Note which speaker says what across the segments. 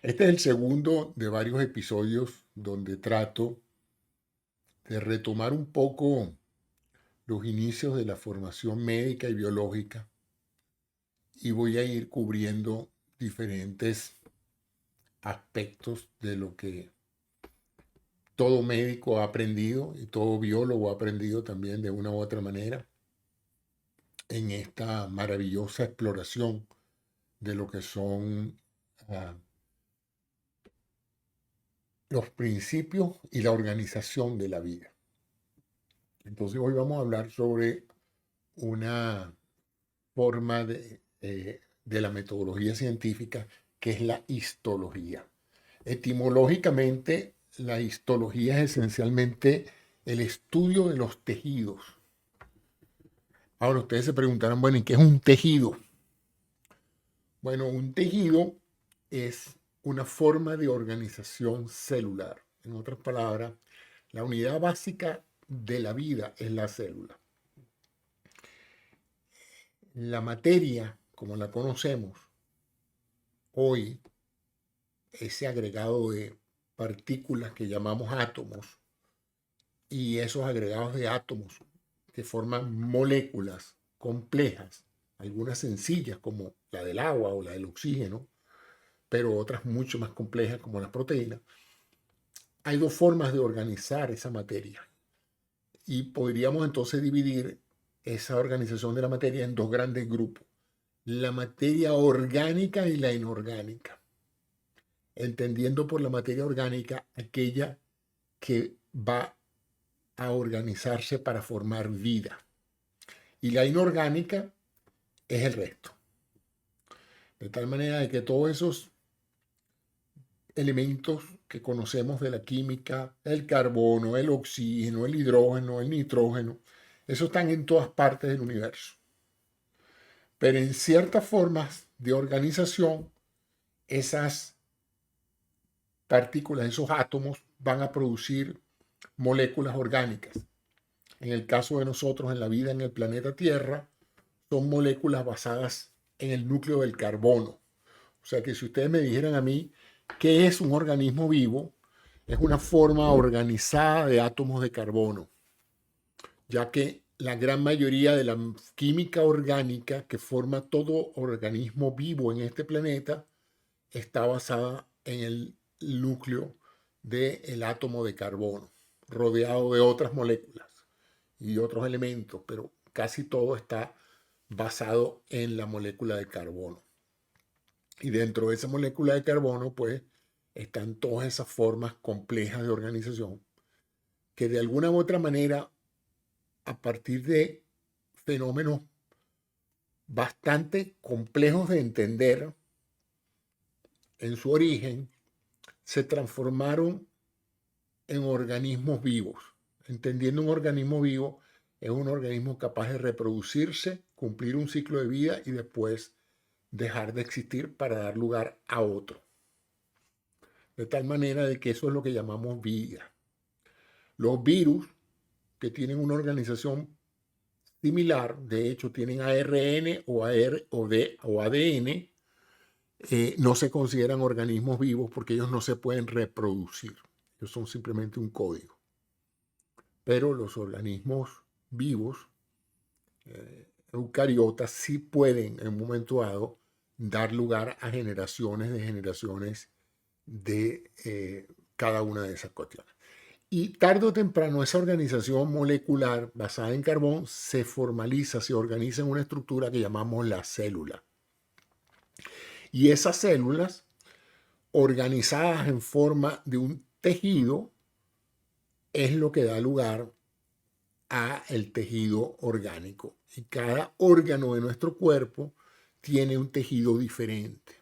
Speaker 1: Este es el segundo de varios episodios donde trato de retomar un poco los inicios de la formación médica y biológica y voy a ir cubriendo diferentes aspectos de lo que todo médico ha aprendido y todo biólogo ha aprendido también de una u otra manera en esta maravillosa exploración de lo que son ah, los principios y la organización de la vida. Entonces hoy vamos a hablar sobre una forma de la metodología científica que es la histología. Etimológicamente, la histología es esencialmente el estudio de los tejidos. Ahora ustedes se preguntarán, bueno, ¿y qué es un tejido? Bueno, un tejido es una forma de organización celular. En otras palabras, la unidad básica de la vida es la célula. La materia, como la conocemos hoy, ese agregado de partículas que llamamos átomos y esos agregados de átomos que forman moléculas complejas, algunas sencillas como la del agua o la del oxígeno, pero otras mucho más complejas como las proteínas. Hay dos formas de organizar esa materia y podríamos entonces dividir esa organización de la materia en dos grandes grupos: la materia orgánica y la inorgánica, entendiendo por la materia orgánica aquella que va a organizarse para formar vida, y la inorgánica es el resto. De tal manera de que todos esos elementos que conocemos de la química, el carbono, el oxígeno, el hidrógeno, el nitrógeno, esos están en todas partes del universo. Pero en ciertas formas de organización, esas partículas, esos átomos van a producir moléculas orgánicas. En el caso de nosotros, en la vida en el planeta Tierra, son moléculas basadas en el núcleo del carbono. O sea que si ustedes me dijeran a mí qué es un organismo vivo, es una forma organizada de átomos de carbono, ya que la gran mayoría de la química orgánica que forma todo organismo vivo en este planeta está basada en el núcleo del átomo de carbono, rodeado de otras moléculas y otros elementos, pero casi todo está basado en la molécula de carbono. Y dentro de esa molécula de carbono, pues, están todas esas formas complejas de organización que de alguna u otra manera, a partir de fenómenos bastante complejos de entender en su origen, se transformaron en organismos vivos. Entendiendo un organismo vivo, es un organismo capaz de reproducirse, cumplir un ciclo de vida y después dejar de existir para dar lugar a otro. De tal manera de que eso es lo que llamamos vida. Los virus, que tienen una organización similar, de hecho tienen ARN o ADN, no se consideran organismos vivos porque ellos no se pueden reproducir. Ellos son simplemente un código. Pero los organismos vivos, eucariotas, sí pueden en un momento dado dar lugar a generaciones de cada una de esas cuestiones. Y tarde o temprano esa organización molecular basada en carbón se formaliza, se organiza en una estructura que llamamos la célula. Y esas células, organizadas en forma de un tejido, es lo que da lugar a el tejido orgánico. Y cada órgano de nuestro cuerpo tiene un tejido diferente.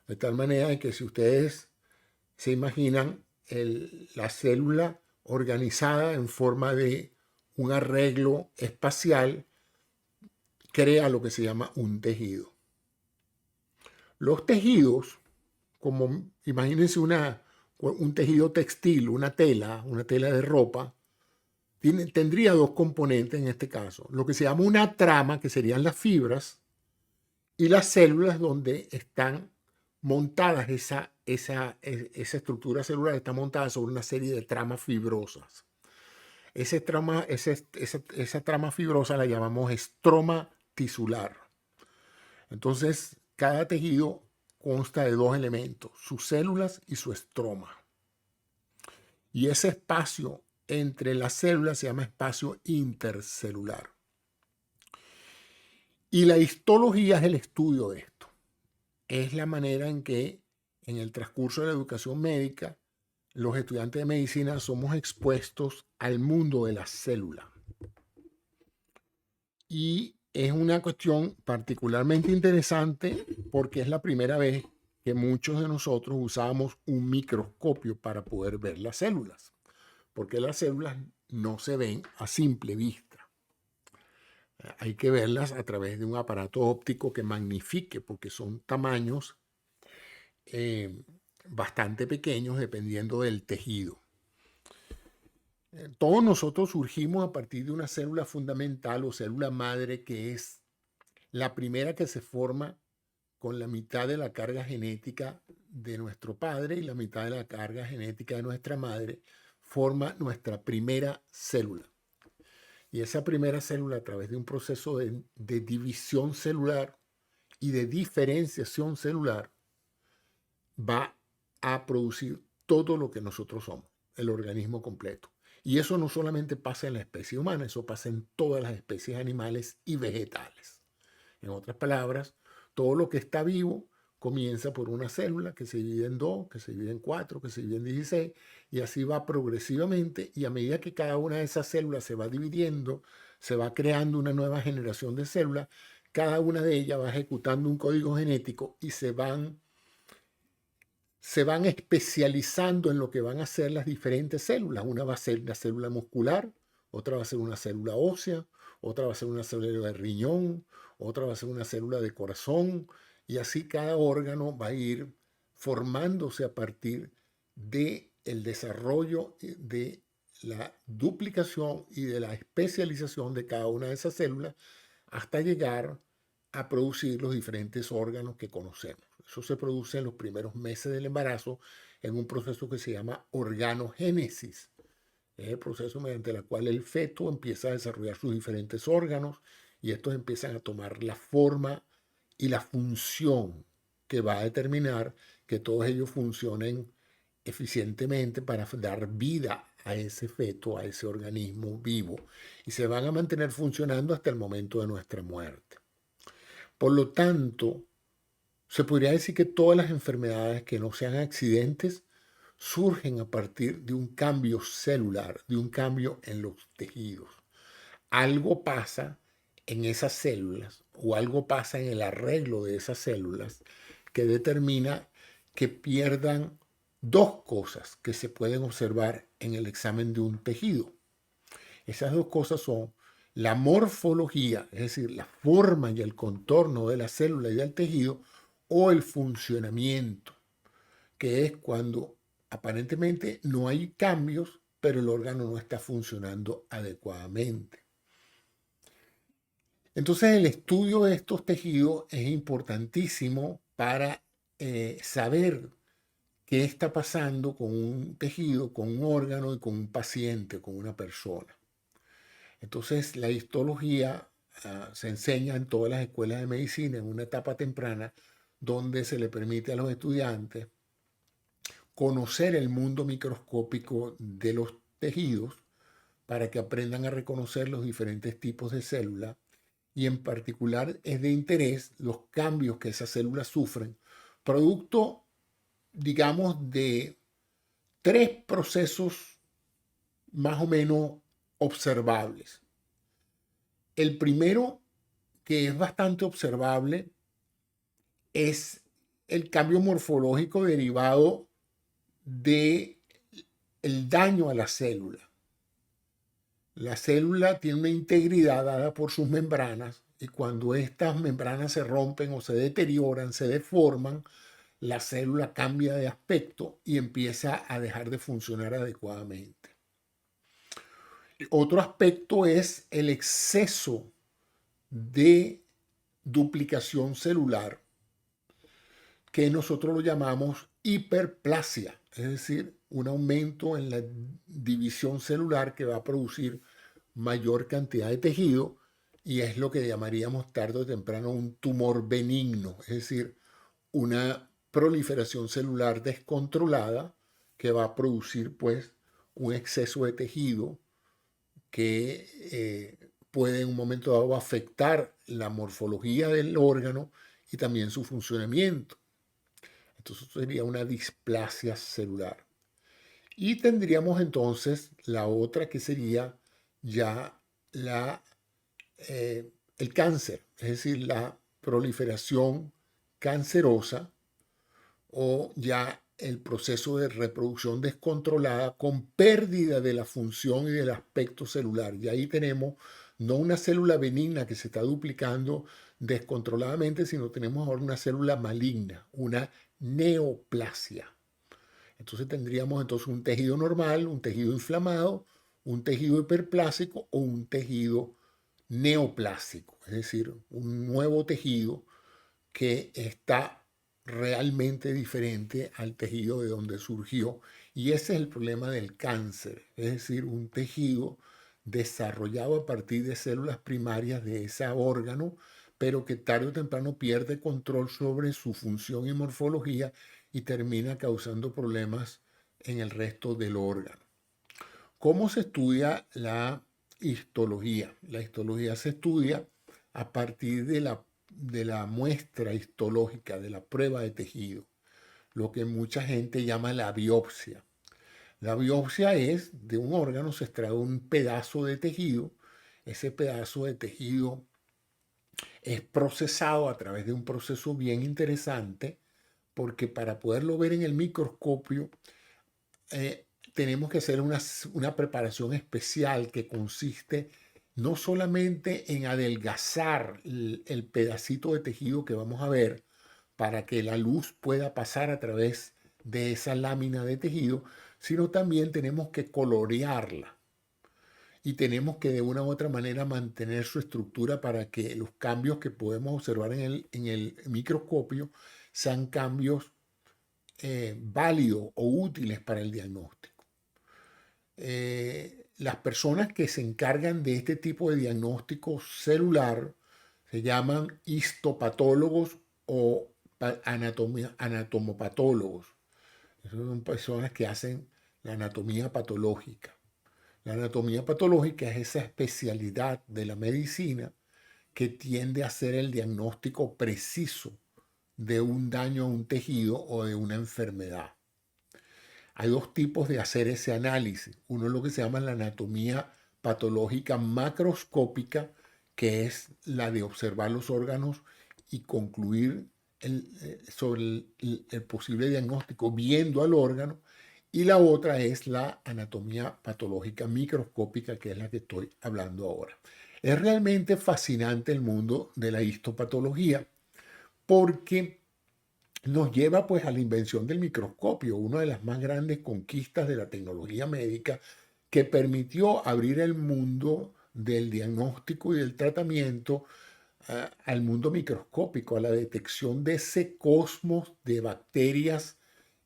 Speaker 1: De tal manera que si ustedes se imaginan la célula organizada en forma de un arreglo espacial, crea lo que se llama un tejido. Los tejidos, como imagínense un tejido textil, una tela de ropa, tendría dos componentes en este caso: lo que se llama una trama, que serían las fibras, y las células donde están montadas, esa estructura celular está montada sobre una serie de tramas fibrosas. Esa trama fibrosa la llamamos estroma tisular. Entonces, cada tejido consta de dos elementos, sus células y su estroma. Y ese espacio entre las células se llama espacio intercelular. Y la histología es el estudio de esto. Es la manera en que en el transcurso de la educación médica los estudiantes de medicina somos expuestos al mundo de la célula. Y es una cuestión particularmente interesante porque es la primera vez que muchos de nosotros usábamos un microscopio para poder ver las células, porque las células no se ven a simple vista. Hay que verlas a través de un aparato óptico que magnifique, porque son tamaños bastante pequeños dependiendo del tejido. Todos nosotros surgimos a partir de una célula fundamental o célula madre que es la primera que se forma con la mitad de la carga genética de nuestro padre y la mitad de la carga genética de nuestra madre, forma nuestra primera célula. Y esa primera célula, a través de un proceso de división celular y de diferenciación celular, va a producir todo lo que nosotros somos, el organismo completo. Y eso no solamente pasa en la especie humana, eso pasa en todas las especies animales y vegetales. En otras palabras, todo lo que está vivo comienza por una célula que se divide en 2, que se divide en 4, que se divide en 16, y así va progresivamente, y a medida que cada una de esas células se va dividiendo, se va creando una nueva generación de células, cada una de ellas va ejecutando un código genético y se van especializando en lo que van a ser las diferentes células. Una va a ser la célula muscular, otra va a ser una célula ósea, otra va a ser una célula de riñón, otra va a ser una célula de corazón, y así cada órgano va a ir formándose a partir del desarrollo de la duplicación y de la especialización de cada una de esas células hasta llegar a producir los diferentes órganos que conocemos. Eso se produce en los primeros meses del embarazo en un proceso que se llama organogénesis. Es el proceso mediante el cual el feto empieza a desarrollar sus diferentes órganos y estos empiezan a tomar la forma y la función que va a determinar que todos ellos funcionen eficientemente para dar vida a ese feto, a ese organismo vivo, y se van a mantener funcionando hasta el momento de nuestra muerte. Por lo tanto, se podría decir que todas las enfermedades que no sean accidentes surgen a partir de un cambio celular, de un cambio en los tejidos. Algo pasa en esas células o algo pasa en el arreglo de esas células que determina que pierdan dos cosas que se pueden observar en el examen de un tejido. Esas dos cosas son la morfología, es decir, la forma y el contorno de la célula y del tejido, o el funcionamiento, que es cuando aparentemente no hay cambios, pero el órgano no está funcionando adecuadamente. Entonces, el estudio de estos tejidos es importantísimo para saber qué está pasando con un tejido, con un órgano y con un paciente, con una persona. Entonces, la histología se enseña en todas las escuelas de medicina en una etapa temprana, donde se le permite a los estudiantes conocer el mundo microscópico de los tejidos para que aprendan a reconocer los diferentes tipos de células, y en particular es de interés los cambios que esas células sufren, producto, digamos, de tres procesos más o menos observables. El primero, que es bastante observable, es el cambio morfológico derivado del daño a la célula. La célula tiene una integridad dada por sus membranas, y cuando estas membranas se rompen o se deterioran, se deforman, la célula cambia de aspecto y empieza a dejar de funcionar adecuadamente. Otro aspecto es el exceso de duplicación celular, que nosotros lo llamamos hiperplasia, es decir, un aumento en la división celular que va a producir mayor cantidad de tejido y es lo que llamaríamos tarde o temprano un tumor benigno, es decir, una proliferación celular descontrolada que va a producir pues un exceso de tejido que puede en un momento dado afectar la morfología del órgano y también su funcionamiento. Entonces sería una displasia celular. Y tendríamos entonces la otra que sería ya la, el cáncer, es decir, la proliferación cancerosa o ya el proceso de reproducción descontrolada con pérdida de la función y del aspecto celular. Y ahí tenemos no una célula benigna que se está duplicando descontroladamente, sino tenemos ahora una célula maligna, una neoplasia. Entonces tendríamos entonces un tejido normal, un tejido inflamado, un tejido hiperplásico o un tejido neoplásico, es decir, un nuevo tejido que está realmente diferente al tejido de donde surgió. Y ese es el problema del cáncer, es decir, un tejido desarrollado a partir de células primarias de ese órgano, pero que tarde o temprano pierde control sobre su función y morfología y termina causando problemas en el resto del órgano. ¿Cómo se estudia la histología? La histología se estudia a partir de la muestra histológica, de la prueba de tejido, lo que mucha gente llama la biopsia. La biopsia es de un órgano, se extrae un pedazo de tejido, ese pedazo de tejido es procesado a través de un proceso bien interesante, porque para poderlo ver en el microscopio, tenemos que hacer una preparación especial que consiste no solamente en adelgazar el pedacito de tejido que vamos a ver para que la luz pueda pasar a través de esa lámina de tejido, sino también tenemos que colorearla y tenemos que de una u otra manera mantener su estructura para que los cambios que podemos observar en el microscopio sean cambios válidos o útiles para el diagnóstico. Las personas que se encargan de este tipo de diagnóstico celular se llaman histopatólogos o anatomopatólogos. Son personas que hacen la anatomía patológica. La anatomía patológica es esa especialidad de la medicina que tiende a hacer el diagnóstico preciso de un daño a un tejido o de una enfermedad. Hay dos tipos de hacer ese análisis. Uno es lo que se llama la anatomía patológica macroscópica, que es la de observar los órganos y concluir sobre el posible diagnóstico viendo al órgano. Y la otra es la anatomía patológica microscópica, que es la que estoy hablando ahora. Es realmente fascinante el mundo de la histopatología porque nos lleva pues a la invención del microscopio, una de las más grandes conquistas de la tecnología médica que permitió abrir el mundo del diagnóstico y del tratamiento al mundo microscópico, a la detección de ese cosmos de bacterias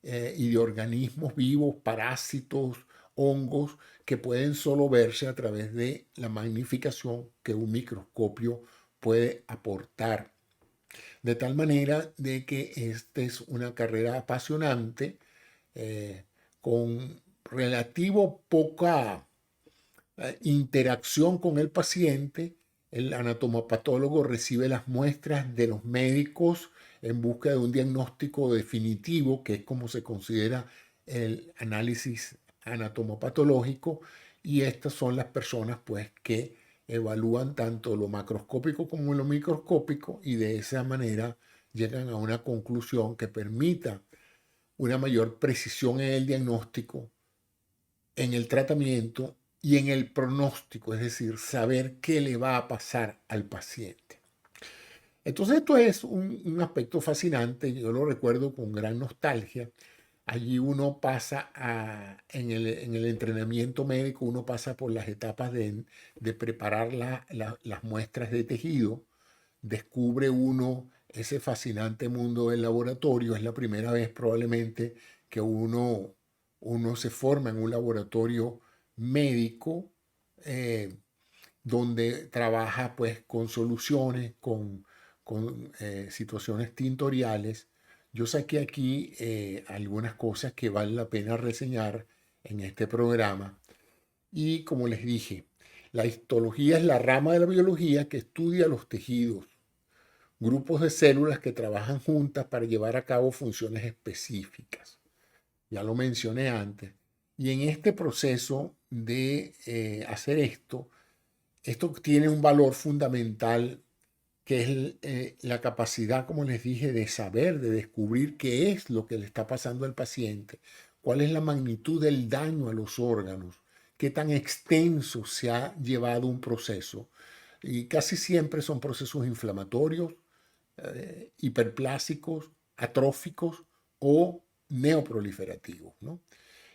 Speaker 1: y de organismos vivos, parásitos, hongos, que pueden solo verse a través de la magnificación que un microscopio puede aportar. De tal manera de que esta es una carrera apasionante con relativo poca interacción con el paciente. El anatomopatólogo recibe las muestras de los médicos en busca de un diagnóstico definitivo, que es como se considera el análisis anatomopatológico, y estas son las personas pues que evalúan tanto lo macroscópico como lo microscópico y de esa manera llegan a una conclusión que permita una mayor precisión en el diagnóstico, en el tratamiento y en el pronóstico, es decir, saber qué le va a pasar al paciente. Entonces esto es un aspecto fascinante, yo lo recuerdo con gran nostalgia. Allí uno pasa en el entrenamiento médico, uno pasa por las etapas de preparar las muestras de tejido, descubre uno ese fascinante mundo del laboratorio. Es la primera vez probablemente que uno se forma en un laboratorio médico, donde trabaja pues con soluciones, con situaciones tintoriales. Yo saqué aquí algunas cosas que vale la pena reseñar en este programa. Y como les dije, la histología es la rama de la biología que estudia los tejidos, grupos de células que trabajan juntas para llevar a cabo funciones específicas. Ya lo mencioné antes. Y en este proceso de hacer esto tiene un valor fundamental, que es la capacidad, como les dije, de saber, de descubrir qué es lo que le está pasando al paciente, cuál es la magnitud del daño a los órganos, qué tan extenso se ha llevado un proceso. Y casi siempre son procesos inflamatorios, hiperplásicos, atróficos o neoproliferativos, ¿no?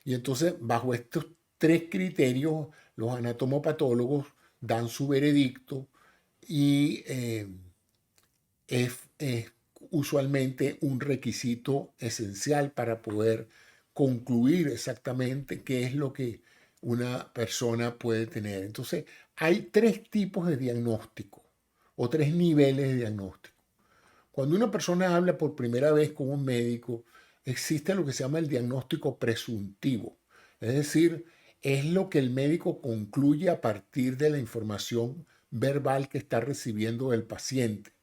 Speaker 1: Y entonces, bajo estos tres criterios, los anatomopatólogos dan su veredicto y es usualmente un requisito esencial para poder concluir exactamente qué es lo que una persona puede tener. Entonces, hay tres tipos de diagnóstico o tres niveles de diagnóstico. Cuando una persona habla por primera vez con un médico, existe lo que se llama el diagnóstico presuntivo. Es decir, es lo que el médico concluye a partir de la información verbal que está recibiendo el paciente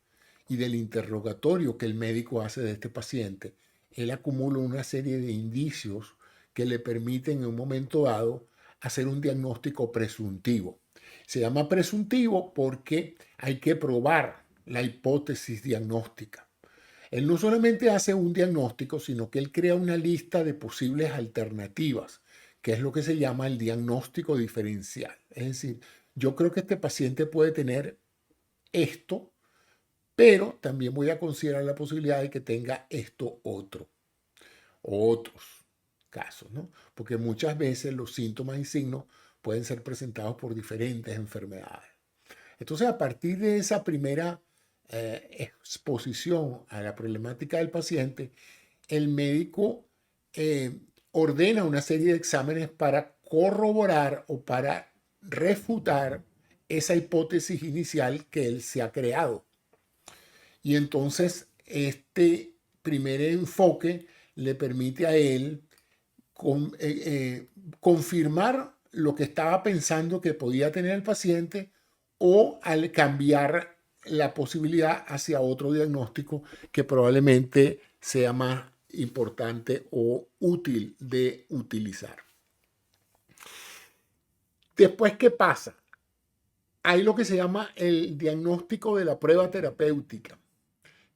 Speaker 1: y del interrogatorio que el médico hace de este paciente. Él acumula una serie de indicios que le permiten en un momento dado hacer un diagnóstico presuntivo. Se llama presuntivo porque hay que probar la hipótesis diagnóstica. Él no solamente hace un diagnóstico, sino que él crea una lista de posibles alternativas, que es lo que se llama el diagnóstico diferencial. Es decir, yo creo que este paciente puede tener esto, pero también voy a considerar la posibilidad de que tenga esto otro o otros casos, ¿no? Porque muchas veces los síntomas y signos pueden ser presentados por diferentes enfermedades. Entonces, a partir de esa primera exposición a la problemática del paciente, el médico ordena una serie de exámenes para corroborar o para refutar esa hipótesis inicial que él se ha creado. Y entonces este primer enfoque le permite a él confirmar lo que estaba pensando que podía tener el paciente, o al cambiar la posibilidad hacia otro diagnóstico que probablemente sea más importante o útil de utilizar. Después, ¿qué pasa? Hay lo que se llama el diagnóstico de la prueba terapéutica,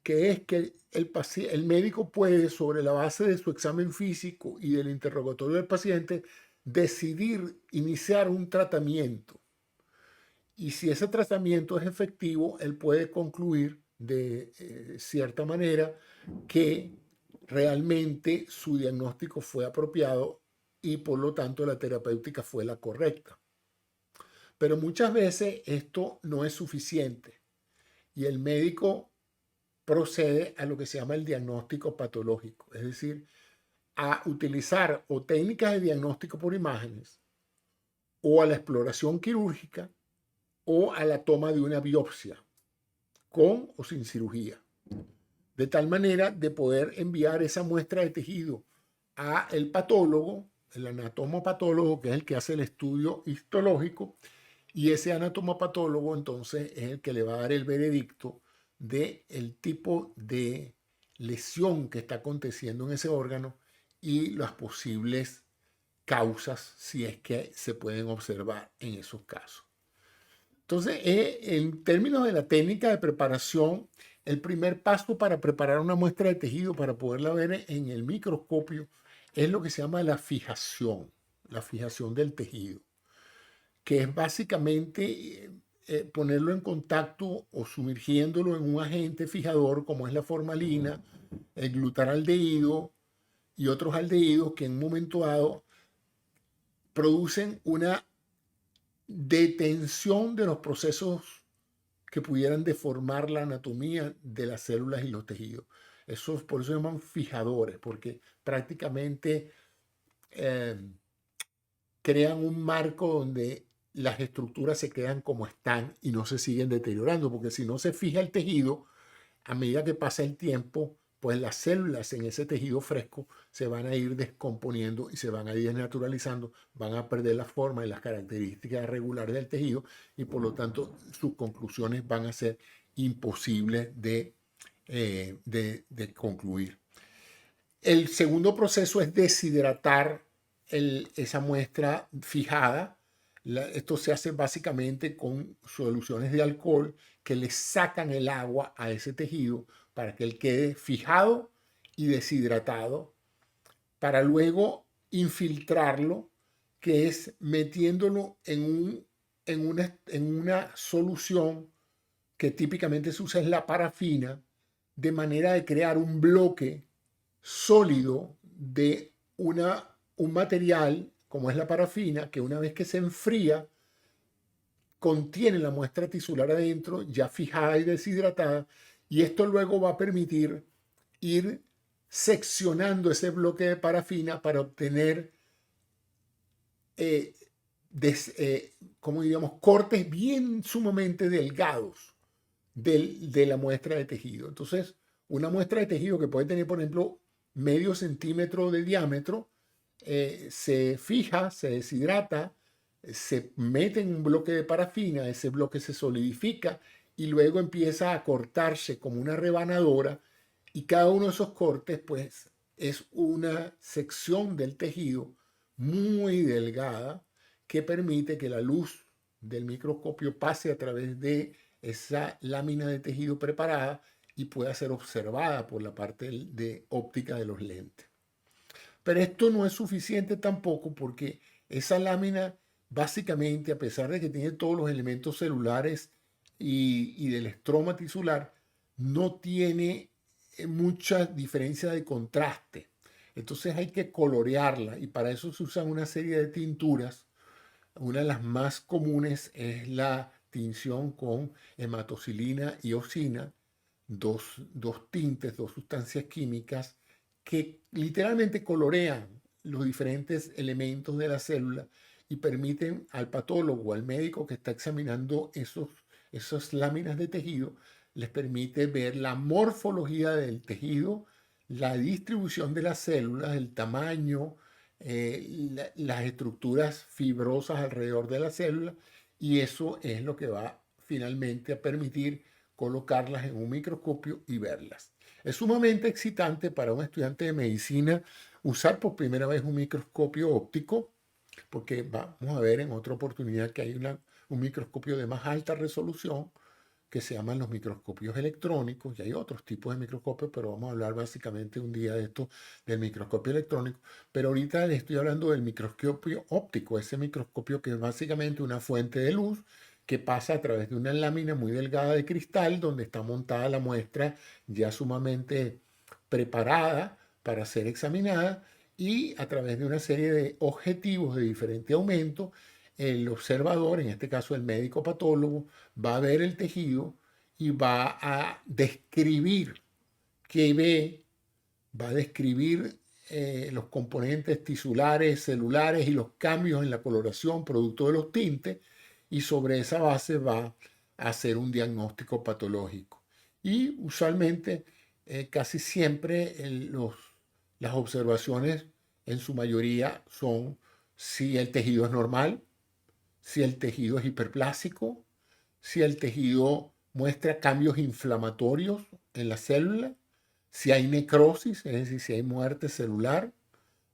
Speaker 1: que es que el médico puede, sobre la base de su examen físico y del interrogatorio del paciente, decidir iniciar un tratamiento. Y si ese tratamiento es efectivo, él puede concluir de cierta manera que realmente su diagnóstico fue apropiado y por lo tanto la terapéutica fue la correcta. Pero muchas veces esto no es suficiente y el médico procede a lo que se llama el diagnóstico patológico, es decir, a utilizar o técnicas de diagnóstico por imágenes, o a la exploración quirúrgica, o a la toma de una biopsia, con o sin cirugía, de tal manera de poder enviar esa muestra de tejido a el patólogo, el anatomopatólogo, que es el que hace el estudio histológico, y ese anatomopatólogo entonces es el que le va a dar el veredicto de el tipo de lesión que está aconteciendo en ese órgano y las posibles causas, si es que se pueden observar en esos casos. Entonces, en términos de la técnica de preparación, el primer paso para preparar una muestra de tejido para poderla ver en el microscopio es lo que se llama la fijación del tejido, que es básicamente ponerlo en contacto o sumergiéndolo en un agente fijador como es la formalina, el glutaraldehído y otros aldehídos que en un momento dado producen una detención de los procesos que pudieran deformar la anatomía de las células y los tejidos. Por eso se llaman fijadores, porque prácticamente eh, crean un marco donde las estructuras se quedan como están y no se siguen deteriorando, porque si no se fija el tejido, a medida que pasa el tiempo, pues las células en ese tejido fresco se van a ir descomponiendo y se van a ir desnaturalizando, van a perder la forma y las características regulares del tejido y por lo tanto sus conclusiones van a ser imposibles de concluir. El segundo proceso es deshidratar esa muestra fijada. Esto se hace básicamente con soluciones de alcohol que le sacan el agua a ese tejido para que él quede fijado y deshidratado, para luego infiltrarlo, que es metiéndolo en una solución que típicamente se usa es la parafina, de manera de crear un bloque sólido de un material como es la parafina, que una vez que se enfría, contiene la muestra tisular adentro, ya fijada y deshidratada, y esto luego va a permitir ir seccionando ese bloque de parafina para obtener, como diríamos, cortes bien sumamente delgados de la muestra de tejido. Entonces, una muestra de tejido que puede tener, por ejemplo, medio centímetro de diámetro, se fija, se deshidrata, se mete en un bloque de parafina, ese bloque se solidifica y luego empieza a cortarse como una rebanadora y cada uno de esos cortes pues es una sección del tejido muy delgada que permite que la luz del microscopio pase a través de esa lámina de tejido preparada y pueda ser observada por la parte de óptica de los lentes. Pero esto no es suficiente tampoco porque esa lámina básicamente, a pesar de que tiene todos los elementos celulares y del estroma tisular, no tiene mucha diferencia de contraste. Entonces hay que colorearla y para eso se usan una serie de tinturas. Una de las más comunes es la tinción con hematocilina y osina, dos tintes, dos sustancias químicas que literalmente colorean los diferentes elementos de la célula y permiten al patólogo, al médico que está examinando esas láminas de tejido, les permite ver la morfología del tejido, la distribución de las células, el tamaño, las estructuras fibrosas alrededor de la célula, y eso es lo que va finalmente a permitir colocarlas en un microscopio y verlas. Es sumamente excitante para un estudiante de medicina usar por primera vez un microscopio óptico, porque vamos a ver en otra oportunidad que hay un microscopio de más alta resolución que se llaman los microscopios electrónicos, y hay otros tipos de microscopios, pero vamos a hablar básicamente un día de esto, del microscopio electrónico. Pero ahorita les estoy hablando del microscopio óptico, ese microscopio que es básicamente una fuente de luz que pasa a través de una lámina muy delgada de cristal donde está montada la muestra ya sumamente preparada para ser examinada, y a través de una serie de objetivos de diferente aumento, el observador, en este caso el médico patólogo, va a ver el tejido y va a describir qué ve, va a describir los componentes tisulares, celulares y los cambios en la coloración producto de los tintes, y sobre esa base va a hacer un diagnóstico patológico. Y usualmente, casi siempre, las observaciones en su mayoría son si el tejido es normal, si el tejido es hiperplásico, si el tejido muestra cambios inflamatorios en la célula, si hay necrosis, es decir, si hay muerte celular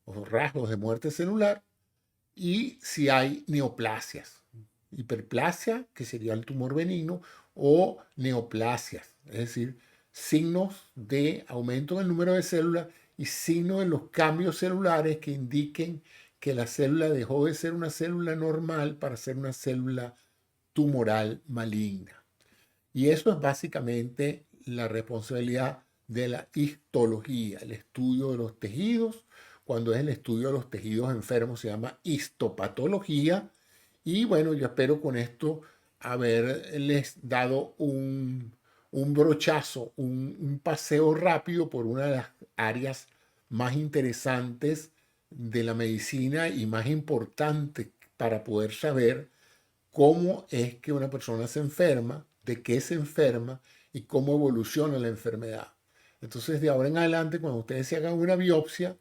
Speaker 1: o rasgos de muerte celular, y si hay neoplasias. Hiperplasia, que sería el tumor benigno, o neoplasias, es decir, signos de aumento en el número de células y signos de los cambios celulares que indiquen que la célula dejó de ser una célula normal para ser una célula tumoral maligna. Y eso es básicamente la responsabilidad de la histología, el estudio de los tejidos. Cuando es el estudio de los tejidos enfermos se llama histopatología. Y bueno, yo espero con esto haberles dado un brochazo, un paseo rápido por una de las áreas más interesantes de la medicina y más importantes para poder saber cómo es que una persona se enferma, de qué se enferma y cómo evoluciona la enfermedad. Entonces, de ahora en adelante, cuando ustedes se hagan una biopsia,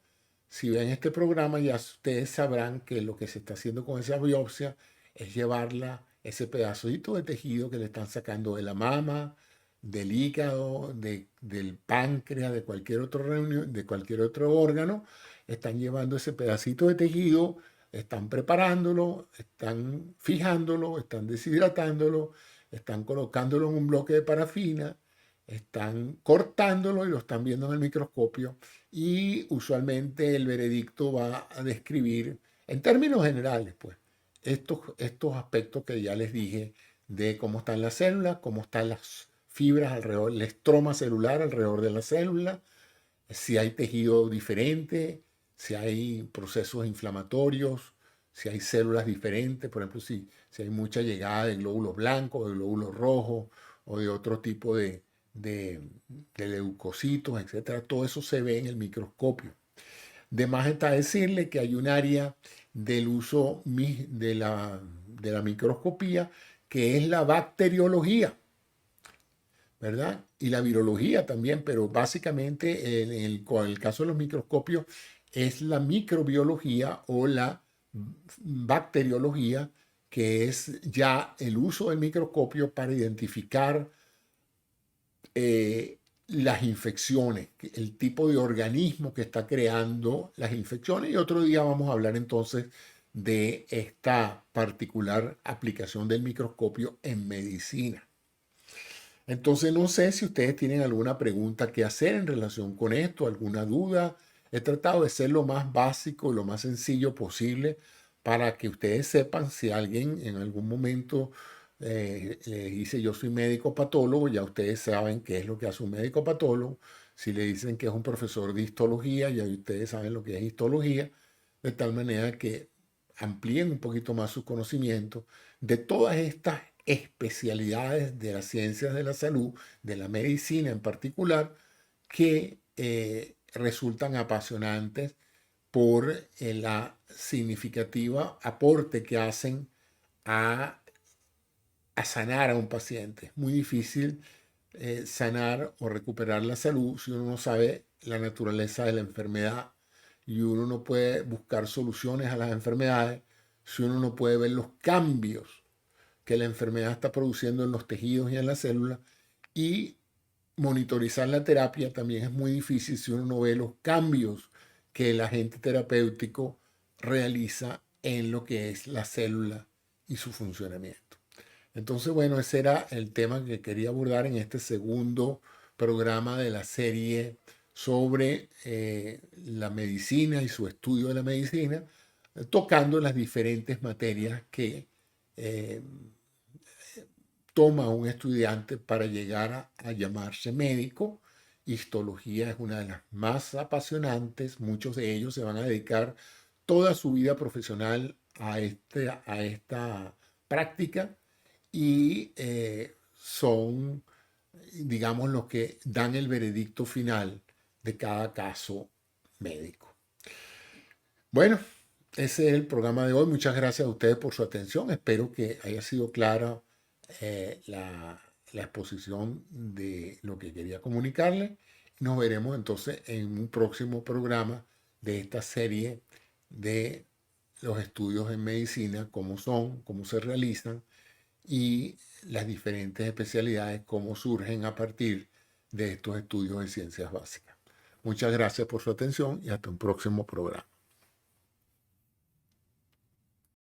Speaker 1: si ven este programa, ya ustedes sabrán que lo que se está haciendo con esa biopsia es llevarla, ese pedacito de tejido que le están sacando de la mama, del hígado, del páncreas, de cualquier otro de cualquier otro órgano, están llevando ese pedacito de tejido, están preparándolo, están fijándolo, están deshidratándolo, están colocándolo en un bloque de parafina, están cortándolo y lo están viendo en el microscopio y usualmente el veredicto va a describir en términos generales, pues, estos aspectos que ya les dije de cómo están las células, cómo están las fibras alrededor, el estroma celular alrededor de la célula, si hay tejido diferente, si hay procesos inflamatorios, si hay células diferentes, por ejemplo, si hay mucha llegada de glóbulos blancos, de glóbulos rojos o de otro tipo de, de leucocitos, etcétera. Todo eso se ve en el microscopio. De más está decirle que hay un área del uso de la microscopía que es la bacteriología, ¿verdad? Y la virología también, pero básicamente con el caso de los microscopios es la microbiología o la bacteriología, que es ya el uso del microscopio para identificar las infecciones, el tipo de organismo que está creando las infecciones. Y otro día vamos a hablar entonces de esta particular aplicación del microscopio en medicina. Entonces no sé si ustedes tienen alguna pregunta que hacer en relación con esto, alguna duda. He tratado de ser lo más básico, lo más sencillo posible para que ustedes sepan si alguien en algún momento le dice yo soy médico patólogo, ya ustedes saben qué es lo que hace un médico patólogo. Si le dicen que es un profesor de histología, ya ustedes saben lo que es histología, de tal manera que amplíen un poquito más sus conocimientos de todas estas especialidades de las ciencias de la salud, de la medicina en particular, que resultan apasionantes por la significativa aporte que hacen a, a sanar a un paciente. Es muy difícil sanar o recuperar la salud si uno no sabe la naturaleza de la enfermedad y uno no puede buscar soluciones a las enfermedades si uno no puede ver los cambios que la enfermedad está produciendo en los tejidos y en las células, y monitorizar la terapia también es muy difícil si uno no ve los cambios que el agente terapéutico realiza en lo que es la célula y su funcionamiento. Entonces, bueno, ese era el tema que quería abordar en este segundo programa de la serie sobre la medicina y su estudio de la medicina, tocando las diferentes materias que toma un estudiante para llegar a llamarse médico. Histología es una de las más apasionantes. Muchos de ellos se van a dedicar toda su vida profesional a esta práctica y son, digamos, los que dan el veredicto final de cada caso médico. Bueno, ese es el programa de hoy. Muchas gracias a ustedes por su atención. Espero que haya sido clara la exposición de lo que quería comunicarles. Nos veremos entonces en un próximo programa de esta serie de los estudios en medicina, cómo son, cómo se realizan y las diferentes especialidades, cómo surgen a partir de estos estudios de ciencias básicas. Muchas gracias por su atención y hasta un próximo programa.